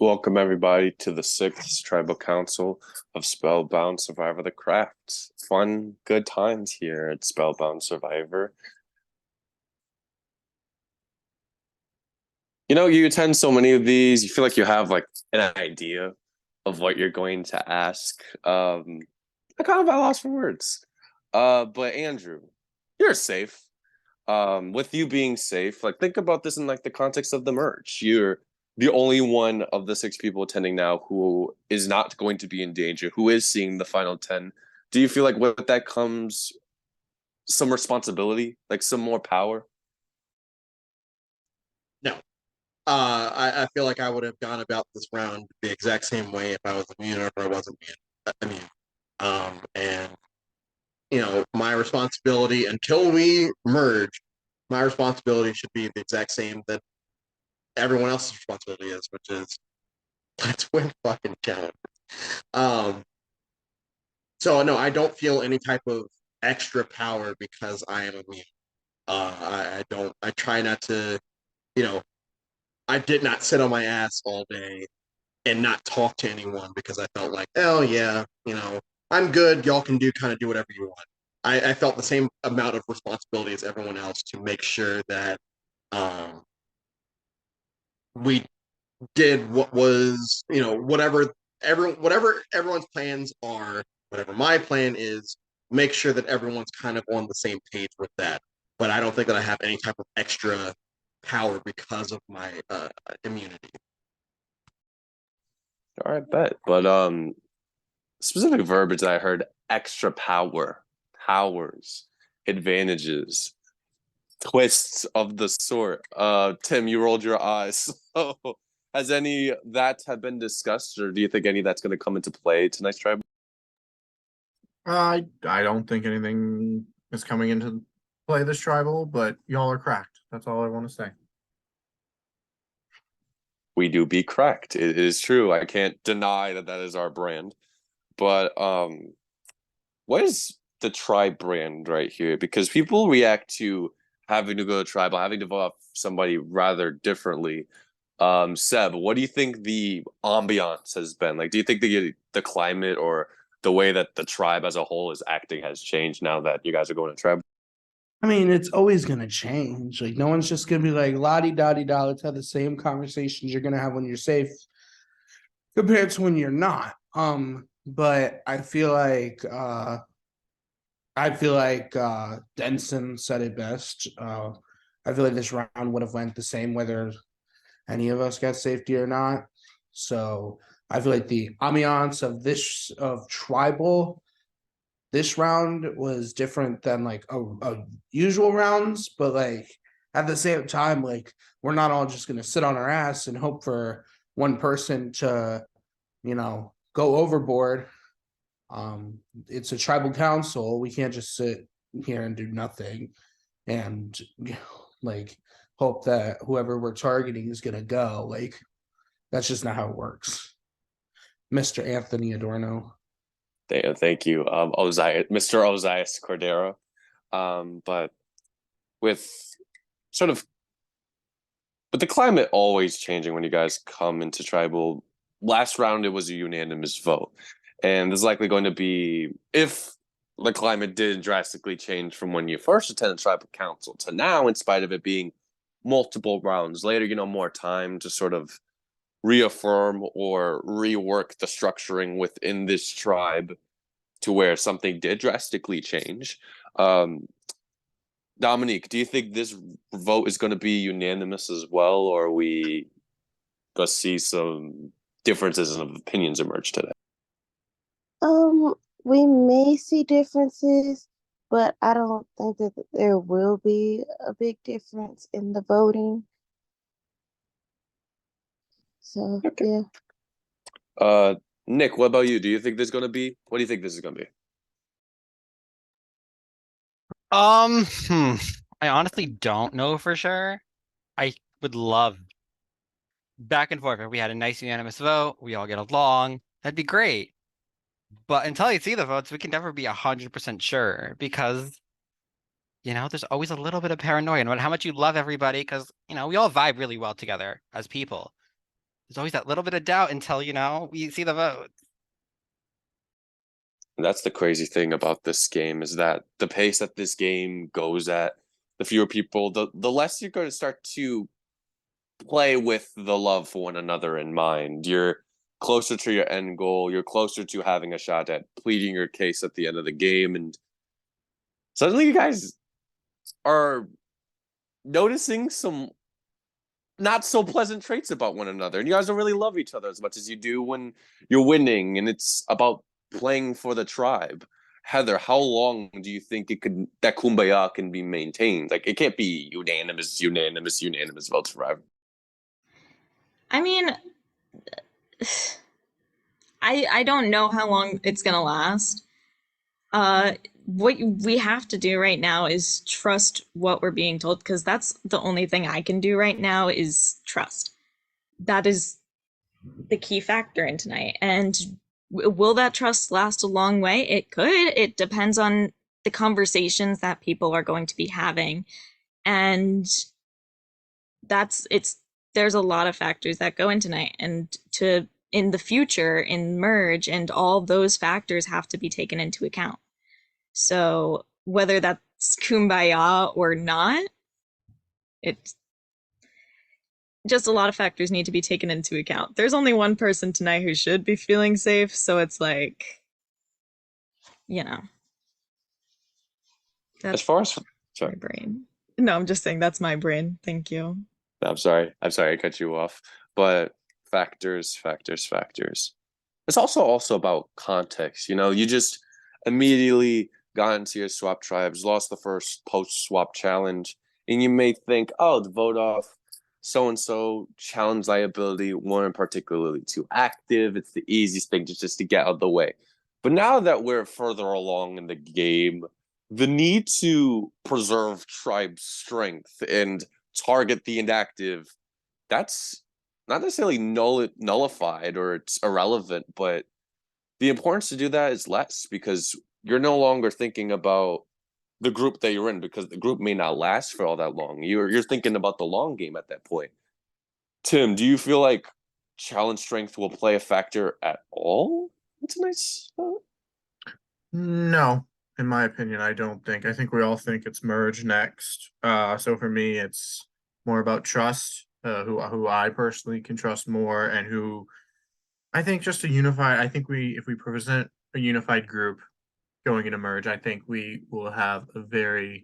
Welcome everybody to the sixth Tribal Council of Spellbound Survivor the Crafts. Fun, good times here at Spellbound Survivor. You attend so many of these, you feel like you have like an idea of what you're going to ask. I kind of at a loss for words. But Andrew, you're safe. With you being safe, like think about this in like the context of the merge. You're the only one of the six people attending now who is not going to be in danger, who is seeing the final 10. Do you feel like with that comes some responsibility, like some more power? No. I feel like I would have gone about this round the exact same way if I was immune or if I wasn't immune. And my responsibility until we merge, my responsibility should be the exact same that everyone else's responsibility is, which is let's win fucking challenge. Um, so no, I don't feel any type of extra power because I am immune. I don't. I try not to. You know, I did not sit on my ass all day and not talk to anyone because I felt like, oh yeah, I'm good. Y'all can do whatever you want. I felt the same amount of responsibility as everyone else to make sure that um, we did what was, whatever everyone's plans are, whatever my plan is, make sure that everyone's kind of on the same page with that. But I don't think that I have any type of extra power because of my immunity. All right, bet. But specific verbiage that I heard: extra power, powers, advantages, twists of the sort. Tim, you rolled your eyes. So has any that have been discussed, or do you think any that's going to come into play tonight's tribe? I don't think anything is coming into play this tribal, but y'all are cracked. That's all I want to say. We do be correct. It is true. I can't deny that that is our brand. But what is the tribe brand right here? Because people react to having to go to tribal, having to vote off somebody rather differently. Seb, what do you think the ambiance has been? Like, do you think the climate or the way that the tribe as a whole is acting has changed now that you guys are going to tribe? I mean, it's always gonna change. Like, no one's just gonna be like la di da di da. Let's have the same conversations you're gonna have when you're safe compared to when you're not. But I feel like Denson said it best. I feel like this round would have went the same whether any of us got safety or not. So I feel like the ambiance of tribal this round was different than like a usual rounds, but like at the same time, like we're not all just gonna sit on our ass and hope for one person to, go overboard. It's a tribal council. We can't just sit here and do nothing and like hope that whoever we're targeting is gonna go. Like that's just not how it works. Mr. Anthony Adorno. Thank you, Mr. Ozias Cordero. But with sort of with the climate always changing when you guys come into tribal, last round it was a unanimous vote. And there's likely going to be, if the climate did drastically change from when you first attended tribal council to now, in spite of it being multiple rounds later, more time to sort of reaffirm or rework the structuring within this tribe to where something did drastically change. Dominique, do you think this vote is going to be unanimous as well, or are we going to see some differences of opinions emerge today? Um, we may see differences, but I don't think that there will be a big difference in the voting. So, Okay. yeah. Nick, what about you? Do you think there's going to be? What do you think this is going to be? I honestly don't know for sure. I would love back and forth if we had a nice unanimous vote, we all get along, that'd be great. But until you see the votes, we can never be 100% sure because there's always a little bit of paranoia no matter how much you love everybody because we all vibe really well together as people. there's always that little bit of doubt until, we see the vote. That's the crazy thing about this game is that the pace that this game goes at, the fewer people, the less you're going to start to play with the love for one another in mind. You're closer to your end goal. You're closer to having a shot at pleading your case at the end of the game. And suddenly you guys are noticing some not so pleasant traits about one another. And you guys don't really love each other as much as you do when you're winning. And it's about playing for the tribe. Heather, how long do you think that kumbaya can be maintained? Like it can't be unanimous votes forever. I mean, I don't know how long it's gonna last. What we have to do right now is trust what we're being told, because that's the only thing I can do right now is trust. That is the key factor in tonight. And will that trust last a long way? It could. It depends on the conversations that people are going to be having. And there's a lot of factors that go in tonight. And in the future, in merge, and all those factors have to be taken into account. So whether that's kumbaya or not, it's just a lot of factors need to be taken into account. There's only one person tonight who should be feeling safe, so it's like, As that's far as my sorry, brain. No, I'm just saying that's my brain. Thank you. I'm sorry I cut you off. But factors. It's also about context. You just immediately got into your swap tribes, lost the first post swap challenge, and you may think, oh, the vote off so and so challenge liability weren't particularly too active. It's the easiest thing just to get out of the way. But now that we're further along in the game, the need to preserve tribe strength and target the inactive, that's not necessarily nullified or it's irrelevant, but the importance to do that is less because you're no longer thinking about the group that you're in because the group may not last for all that long. You're thinking about the long game at that point. Tim, do you feel like challenge strength will play a factor at all in tonight's? No, in my opinion, I don't think. I think we all think it's merge next. So for me, it's more about trust. Who I personally can trust more, and who I think just a unified. I think if we present a unified group going into merge, I think we will have I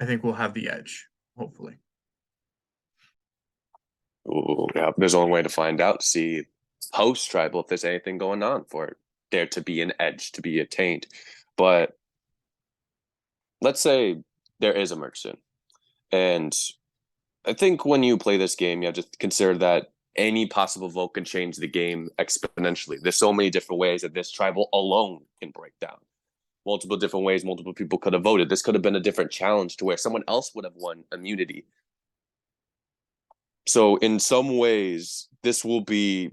think we'll have the edge. Hopefully. Ooh, yeah, there's only way to find out. See post tribal if there's anything going on for it. There to be an edge to be attained. But let's say there is a merge soon. And I think when you play this game, you have to consider that any possible vote can change the game exponentially. There's so many different ways that this tribal alone can break down. Multiple different ways, multiple people could have voted. This could have been a different challenge to where someone else would have won immunity. So in some ways, this will be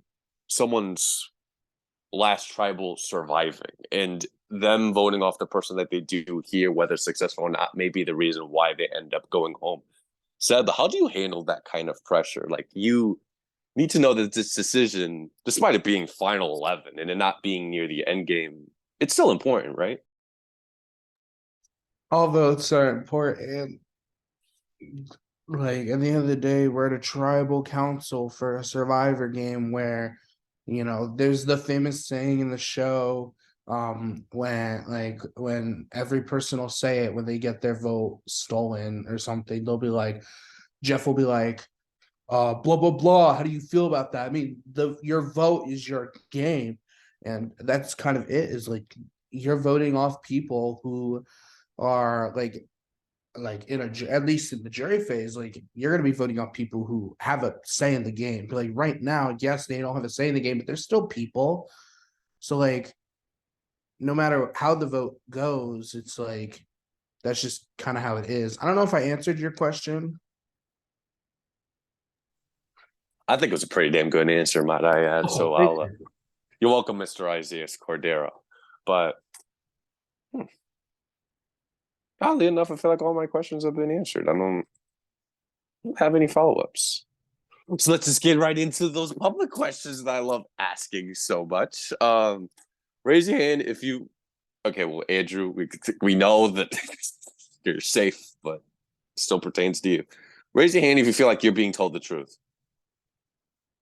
someone's last tribal surviving, and them voting off the person that they do here, whether successful or not, may be the reason why they end up going home. Seb, how do you handle that kind of pressure? Like you need to know that this decision, despite it being final 11 and it not being near the end game, it's still important, right? All votes are important. Like at the end of the day, we're at a tribal council for a survivor game where, there's the famous saying in the show, when every person will say it when they get their vote stolen or something, they'll be like, Jeff will be like, blah blah blah. How do you feel about that? I mean, your vote is your game, and that's kind of it. Is like you're voting off people who are like at least in the jury phase, like you're going to be voting on people who have a say in the game. But like right now, yes, they don't have a say in the game, but they're still people. So like, no matter how the vote goes, it's like that's just kind of how it is. I don't know if I answered your question. I think it was a pretty damn good answer, might I add. So thank I'll. You're welcome, Mr. Isaiah Cordero. But oddly enough, I feel like all my questions have been answered. I don't have any follow-ups. So let's just get right into those public questions that I love asking so much. Raise your hand if you. Okay, well, Andrew, we know that you're safe, but it still pertains to you. Raise your hand if you feel like you're being told the truth.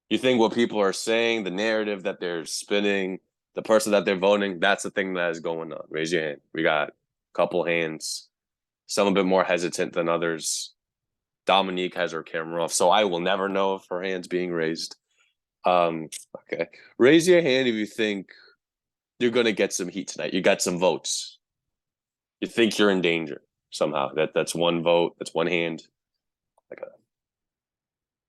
You think what people are saying, the narrative that they're spinning, the person that they're voting, that's the thing that is going on. Raise your hand. We got a couple hands, some a bit more hesitant than others. Dominique has her camera off, so I will never know if her hand's being raised. Okay. Raise your hand if you think you're gonna get some heat tonight. You got some votes. You think you're in danger somehow. That's one vote, that's one hand. Like a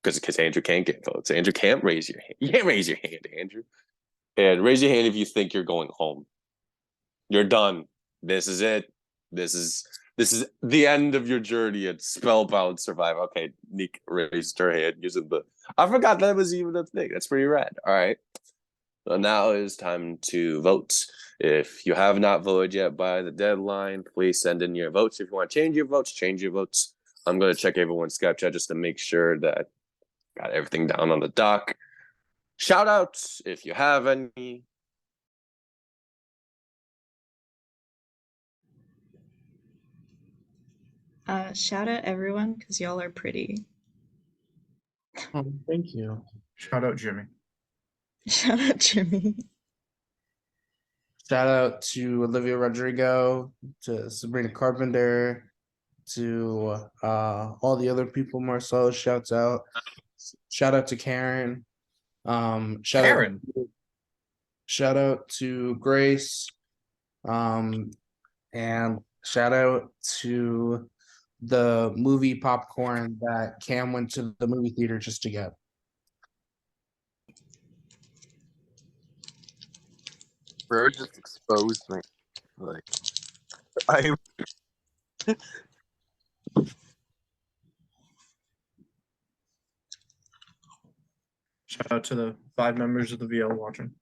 because Andrew can't get votes. Andrew can't raise your hand. You can't raise your hand, Andrew. And raise your hand if you think you're going home. You're done. This is it. This is the end of your journey at Spellbound Survive. Okay, Nick raised her hand using the. I forgot that was even a thing. That's pretty rad. All right. So now is time to vote. If you have not voted yet by the deadline, please send in your votes. If you want to change your votes, change your votes. I'm going to check everyone's Skype chat just to make sure that got everything down on the dock. Shout outs if you have any. Shout out everyone because y'all are pretty. Oh, thank you. Shout out Jimmy. Shout out Jimmy. Shout out to Olivia Rodrigo, to Sabrina Carpenter, to all the other people Marcelo shouts out. Shout out to Karen. Karen. Shout out to Grace. And shout out to the movie popcorn that Cam went to the movie theater just to get. Bro just exposed me. Like, I Shout out to the 5 members of the VL watching.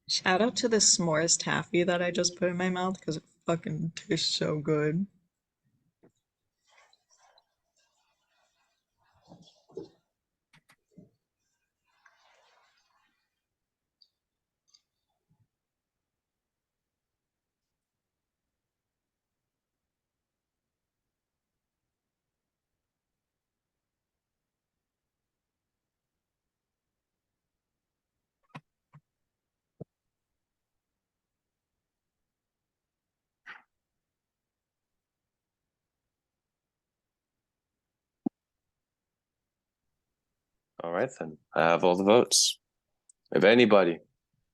Shout out to the s'mores taffy that I just put in my mouth because it fucking tastes so good. All right, then. I have all the votes. If anybody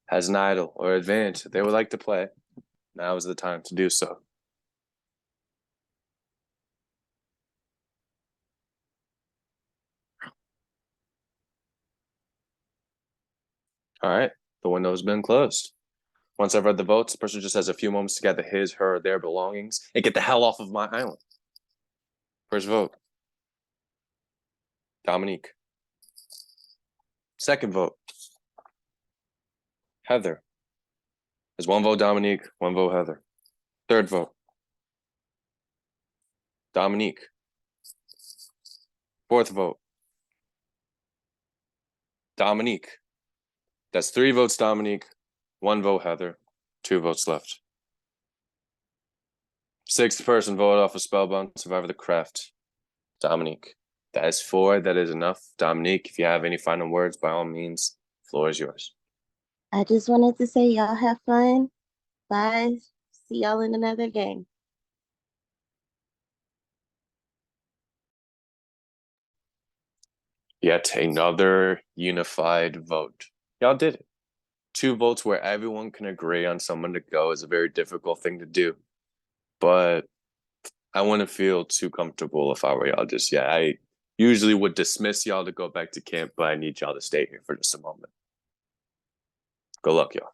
has an idol or advantage that they would like to play, now is the time to do so. All right, the window's been closed. Once I've read the votes, the person just has a few moments to gather his, her, their belongings and get the hell off of my island. First vote, Dominique. Second vote, Heather. There's one vote Dominique, one vote Heather. Third vote, Dominique. Fourth vote, Dominique. That's 3 votes Dominique, 1 vote Heather, 2 votes left. 6th person voted off of Spellbound Survivor the Craft, Dominique. That is 4. That is enough. Dominique, if you have any final words, by all means, the floor is yours. I just wanted to say y'all have fun. Bye. See y'all in another game. Yet another unified vote. Y'all did it. 2 votes where everyone can agree on someone to go is a very difficult thing to do. But I wouldn't feel too comfortable if I were y'all just yet. I usually would dismiss y'all to go back to camp, but I need y'all to stay here for just a moment. Good luck, y'all.